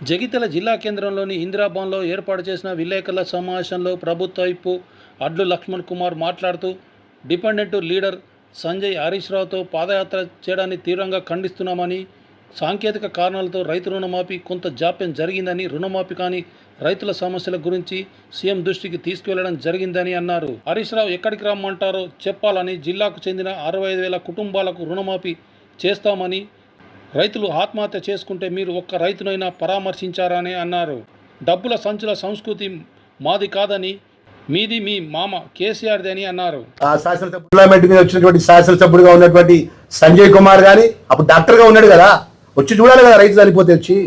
జగిత్యాల జిల్లా కేంద్రంలోని ఇందిరాభవన్లో ఏర్పాటు చేసిన విలేకరుల సమావేశంలో ప్రభుత్వ వైపు అడ్లు లక్ష్మణ్ కుమార్ మాట్లాడుతూ డిపెండెంట్ లీడర్ సంజయ్ హరీష్ రావుతో పాదయాత్ర చేయడాన్ని తీవ్రంగా ఖండిస్తున్నామని, సాంకేతిక కారణాలతో రైతు రుణమాఫీ కొంత జాప్యం జరిగిందని, రుణమాఫీ కానీ రైతుల సమస్యల గురించి సీఎం దృష్టికి తీసుకువెళ్లడం జరిగిందని అన్నారు. హరీష్ రావు ఎక్కడికి రమ్మంటారో చెప్పాలని, జిల్లాకు చెందిన 65,000 కుటుంబాలకు రుణమాఫీ చేస్తామని, రైతులు ఆత్మహత్య చేసుకుంటే మీరు ఒక్క రైతునైనా పరామర్శించారని అన్నారు. డబ్బుల సంచుల సంస్కృతి మాది కాదని, మీది మీ మామ కేసీఆర్ది అని అన్నారు. పార్లమెంట్ మీద వచ్చినటువంటి శాసనసభ్యుడిగా ఉన్నటువంటి సంజయ్ కుమార్ గాని అప్పుడు డాక్టర్గా ఉన్నాడు కదా, వచ్చి చూడాలి కదా రైతు చనిపోతే. వచ్చి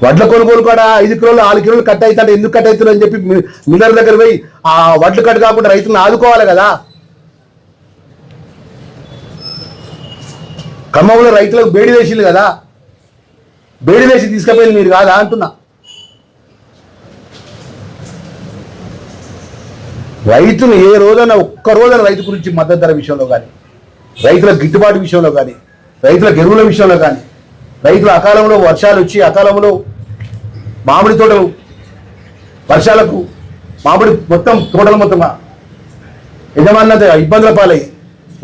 వడ్ల కొనుగోలు కూడా 5 కిలోలు 6 కిలోలు కట్ అవుతాడు, ఎందుకు కట్ అవుతుంది అని చెప్పి మిల్లర్ దగ్గర పోయి ఆ వడ్లు కట్ కాకుండా రైతులను ఆదుకోవాలి కదా. ఖమ్మంలో రైతులకు బేడి వేసింది కదా, బేడి వేసి తీసుకుపోయింది మీరు కాదా అంటున్నా. రైతులు ఏ రోజైనా ఒక్క రోజున రైతు గురించి మద్దతు ధర విషయంలో కానీ, రైతుల గిట్టుబాటు విషయంలో కానీ, రైతుల ఎరువుల విషయంలో కానీ, రైతులు అకాలంలో వర్షాలు వచ్చి అకాలంలో మామిడి తోటలు వర్షాలకు మామిడి తోటలు మొత్తం యజమానులంత ఇబ్బందుల పాలై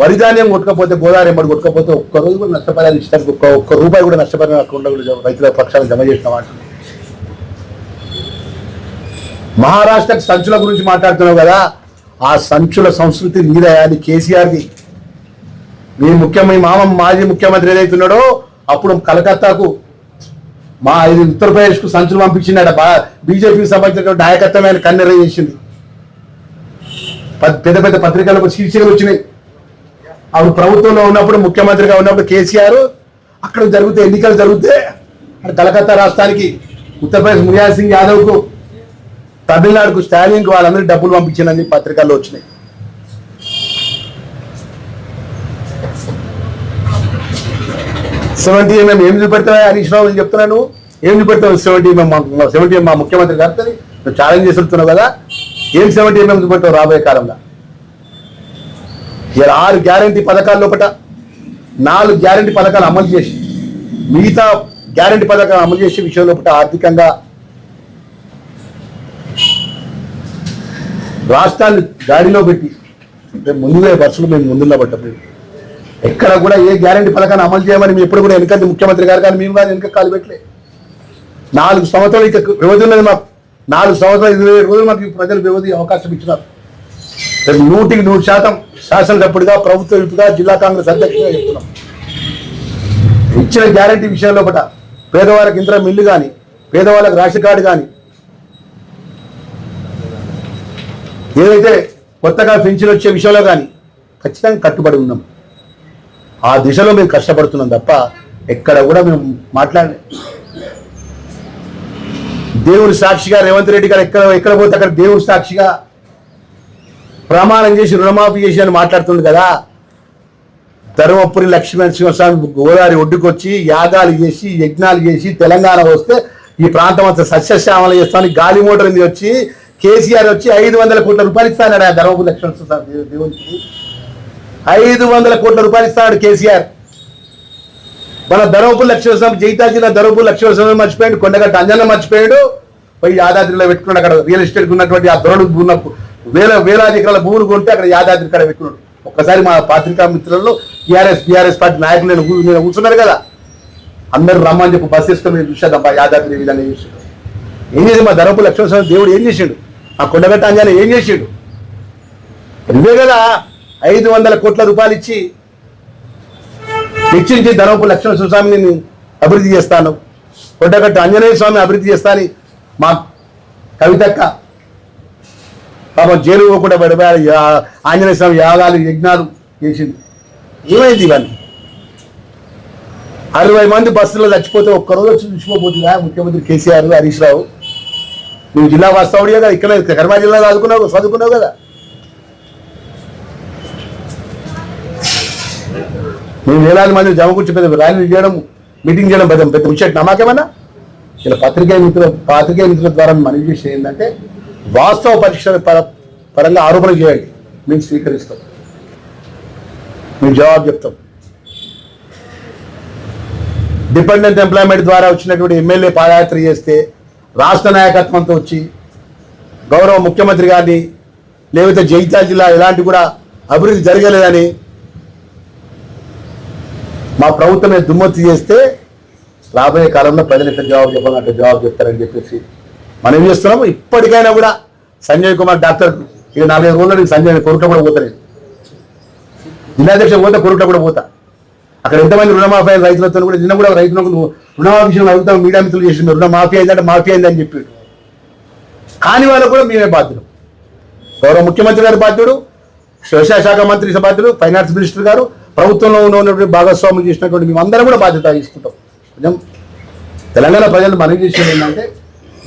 వరి ధాన్యం కొట్టుకపోతే, గోదావరి ఎంబడి కొట్టుకపోతే ఒక్క రోజు కూడా నష్టపరిహారం ఇష్టానికి ఒక్క రూపాయి కూడా నష్టపరిహారం అక్కడ రైతుల పక్షాలను జమ చేసిన మాట. మహారాష్ట్రకు సంచుల గురించి మాట్లాడుతున్నావు కదా, ఆ సంచుల సంస్కృతి నీదయాది కేసీఆర్ది. మీ మాజీ ముఖ్యమంత్రి ఏదైతున్నాడో అప్పుడు కలకత్తాకు ఉత్తరప్రదేశ్కు సంచులు పంపించిందట. బీజేపీకి సంబంధించిన నాయకత్వమైన కన్నెర చేసింది. పెద్ద పెద్ద పత్రికలకు శీర్షికలు వచ్చినాయి. అప్పుడు ప్రభుత్వంలో ఉన్నప్పుడు, ముఖ్యమంత్రిగా ఉన్నప్పుడు కేసీఆర్ అక్కడ ఎన్నికలు జరిగితే కలకత్తా రాష్ట్రానికి ఉత్తరప్రదేశ్ ములాయం సింగ్ యాదవ్కు, తమిళనాడుకు స్టాలిన్కు వాళ్ళందరికీ డబ్బులు పంపించిందని పత్రికల్లో వచ్చినాయి. $70 ఏం చూపెడతావా హరీష్ రావు అని చెప్తున్నాను. ఏం చూపెడతావు? 70 మా ముఖ్యమంత్రి గారితో నువ్వు ఛాలెంజ్ చేస్తున్నావు కదా, ఏం 70 చూపెడతావు రాబోయే కాలంలో? 6 గ్యారంటీ పథకాల లోపల 4 గ్యారంటీ పథకాలు అమలు చేసి, మిగతా గ్యారంటీ పథకాలు అమలు చేసే విషయం లోపల ఆర్థికంగా రాష్ట్రాన్ని గాడిలో పెట్టి ముందుగా బస్సులు మేము ముందులో పడ్డప్పుడు ఎక్కడ కూడా ఏ గ్యారంటీ పథకాన్ని అమలు చేయమని మేము ఎప్పుడు కూడా వెనకంటే ముఖ్యమంత్రి గారు కానీ మేము కానీ వెనక కాలు పెట్టలే. 4 సంవత్సరాలు ఇక వ్యవధి ఉన్నది మాకు. 4 సంవత్సరాలు 27 రోజులు మాకు ప్రజలు వ్యవధి అవకాశం ఇచ్చినారు. 100% శాసనసభ్యుడిగా, ప్రభుత్వ విపుగా, జిల్లా కాంగ్రెస్ అధ్యక్షుడిగా చెప్తున్నాం. ఇచ్చిన గ్యారంటీ విషయంలో పట పేదవాళ్ళకి ఇంద్ర మిల్లు కానీ, పేదవాళ్ళకి రేషన్ కార్డు కానీ, ఏదైతే కొత్తగా పెన్షన్ వచ్చే విషయంలో కానీ ఖచ్చితంగా కట్టుబడి ఉన్నాం. ఆ దిశలో మేము కష్టపడుతున్నాం తప్ప ఎక్కడ కూడా మేము మాట్లాడలే. దేవుడి సాక్షిగా రేవంత్ రెడ్డి గారు ఎక్కడ పోతే అక్కడ దేవుడి సాక్షిగా ప్రమాణం చేసి రుణమాఫీ చేసి అని మాట్లాడుతుంది కదా. ధర్మపురి లక్ష్మీనరసింహస్వామి గోదావరి ఒడ్డుకొచ్చి యాగాలు చేసి యజ్ఞాలు చేసి తెలంగాణ వస్తే ఈ ప్రాంతం అంతా సస్యశ్యామలు చేస్తామని గాలి మోటార్ మీద వచ్చి కేసీఆర్ వచ్చి 500 కోట్ల రూపాయలు ఇస్తాడు. ఆ ధర్మపురి లక్ష్మీనరసింహస్వామి దేవునికి 500 కోట్ల రూపాయలు ఇస్తాడు కేసీఆర్. మన ధర్మపురి లక్ష్మీనరసింహస్వామి, జగిత్యాల జిల్లా ధర్మపురి లక్ష్మీనరసింహస్వామి మర్చిపోయాడు, కొండగట్ట అంజన్న మర్చిపోయాడు. పోయి యాదాద్రిలో పెట్టుకున్నాడు. అక్కడ రియల్ ఎస్టేట్ ఉన్నటువంటి ఆ ధోరణి ఉన్నప్పుడు వేలాది ఎకరాల భూములు కొంటే అక్కడ యాదాద్రి కాడ పెట్టుకున్నాడు. ఒక్కసారి మా పత్రికా మిత్రులలో బీఆర్ఎస్ పార్టీ నాయకులు నేను కూర్చున్నారు కదా, అందరూ రమ్మని చెప్పి బస్ వేసుకొని మేము చూసేద్దాం యాదాద్రి విధంగా చేసాడు. ఏం చేసి మా ధర్మపురి లక్ష్మీనరసింహ దేవుడు ఏం చేసాడు? ఆ కొండగట్ట అంజన్న ఏం చేసాడు? ఇవే కదా 500 కోట్ల రూపాయలు ఇచ్చి వెచ్చించి ధర్మపురి లక్ష్మీనరసింహస్వామిని నేను అభివృద్ధి చేస్తాను, కొండగట్ట ఆంజనేయ స్వామి అభివృద్ధి చేస్తాను. మా కవితక్క పాపం జైలు పోకుండా పడిపోయారు. ఆంజనేయ స్వామి యాగాలు యజ్ఞాలు చేసింది. ఏమైంది ఇవన్నీ? 60 మంది బస్సులో చచ్చిపోతే ఒక్కరోజు వచ్చి చూసిపోతుందా ముఖ్యమంత్రి కేసీఆర్, హరీష్ రావు? నువ్వు జిల్లా వాస్తవుడిగా కదా, ఇక్కడ కర్మా జిల్లా చదువుకున్నావు కదా. మేము వేలాది మంది జమ కూర్చి పెద్ద ర్యాలీ చేయడం, మీటింగ్ చేయడం పెద్ద విషయం నమ్మకమన్నా? ఇలా పాత్రికేయ మిత్రుల ద్వారా మనవి చేసి ఏంటంటే వాస్తవ పరీక్షల పరంగా ఆరోపణ చేయండి, మేము స్వీకరిస్తాం, మేము జవాబు చెప్తాం. డిపెండెంట్ ఎంప్లాయ్మెంట్ ద్వారా వచ్చినటువంటి ఎమ్మెల్యే పాదయాత్ర చేస్తే రాష్ట్ర నాయకత్వంతో వచ్చి గౌరవ ముఖ్యమంత్రి గారిని లేకపోతే జగిత్యాల జిల్లా ఎలాంటి కూడా అభివృద్ధి జరగలేదని మా ప్రభుత్వమే దుమ్మొత్తి చేస్తే రాబోయే కాలంలో ప్రజలు ఎట్లా జవాబు చెప్పాలంటే జవాబు చెప్తారని చెప్పేసి మనం చేస్తున్నాము. ఇప్పటికైనా కూడా సంజయ్ కుమార్ డాక్టర్ ఇక 4-5 రోజులు సంజయ్ కొరుట్ల కూడా పోతలేదు, జిల్లాధ్యక్ష పోతే కొరుట్ల కూడా పోతా. అక్కడ ఎంతమంది రుణమాఫీ రైతులతో కూడా నిన్న కూడా రైతులకు రుణమాఫీ విషయం అడుగుతాం, మీడియా మిత్రులు చేసింది రుణమాఫీ అయిందంటే మాఫీ అయిందని చెప్పాడు. కాని వాళ్ళకు కూడా మేమే బాధ్యులు. గౌరవ ముఖ్యమంత్రి గారి బాధ్యుడు, వ్యవసాయ శాఖ మంత్రి బాధ్యుడు, ఫైనాన్స్ మినిస్టర్ గారు, ప్రభుత్వంలో ఉన్నటువంటి భాగస్వాములు చేసినటువంటి మేమందరం కూడా బాధ్యత తీసుకుంటాం. కొంచెం తెలంగాణ ప్రజలు మనవి చేసేది ఏంటంటే,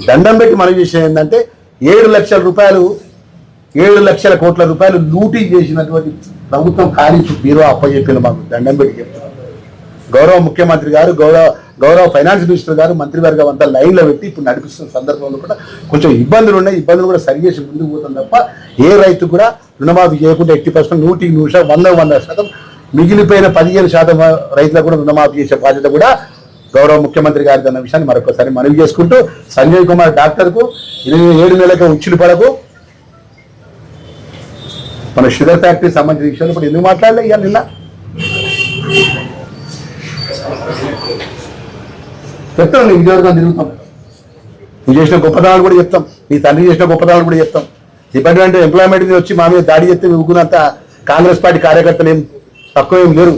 దండం పెట్టి మనవి చేసేది ఏంటంటే 7 లక్షల రూపాయలు 7 లక్షల కోట్ల రూపాయలు లూటీ చేసినటువంటి ప్రభుత్వం ఖాళీ బీరో అప్పచెప్పిన మాకు దండం పెట్టి చెప్తున్నాం. గౌరవ ముఖ్యమంత్రి గారు, గౌరవ ఫైనాన్స్ మినిస్టర్ గారు, మంత్రివర్గం అంతా లైన్లో పెట్టి ఇప్పుడు నడిపిస్తున్న సందర్భంలో కూడా కొంచెం ఇబ్బందులు ఉన్నాయి. ఇబ్బందులు కూడా సరి చేసి ముందుకు పోతాం తప్ప ఏ రైతు కూడా రుణమాఫీ చేయకుండా 80%, 100% మిగిలిపోయిన 15% రైతులకు కూడా రుణమాఫీ చేసే బాధ్యత కూడా గౌరవ ముఖ్యమంత్రి గారి అన్న విషయాన్ని మరొకసారి మనవి చేసుకుంటూ, సంజయ్ కుమార్ డాక్టర్కు 7 నెలలకు ఉచ్చులు పడకు, మన షుగర్ ఫ్యాక్టరీ సంబంధించిన విషయాలు ఇప్పుడు ఎందుకు మాట్లాడలే ఇవాళ నిన్న చెప్తాం. నీ విజయవర్గం తిరుగుతాం, నువ్వు చేసిన గొప్పతనాలు కూడా చెప్తాం, నీ తండ్రి చేసిన గొప్పతనాలు కూడా చెప్తాం. డిపార్ట్మెంట్ ఎంప్లాయ్మెంట్ వచ్చి మా మీద దాడి చేస్తే ఊకున్నంత కాంగ్రెస్ పార్టీ కార్యకర్తలు ఏం తక్కువ ఏం లేరు.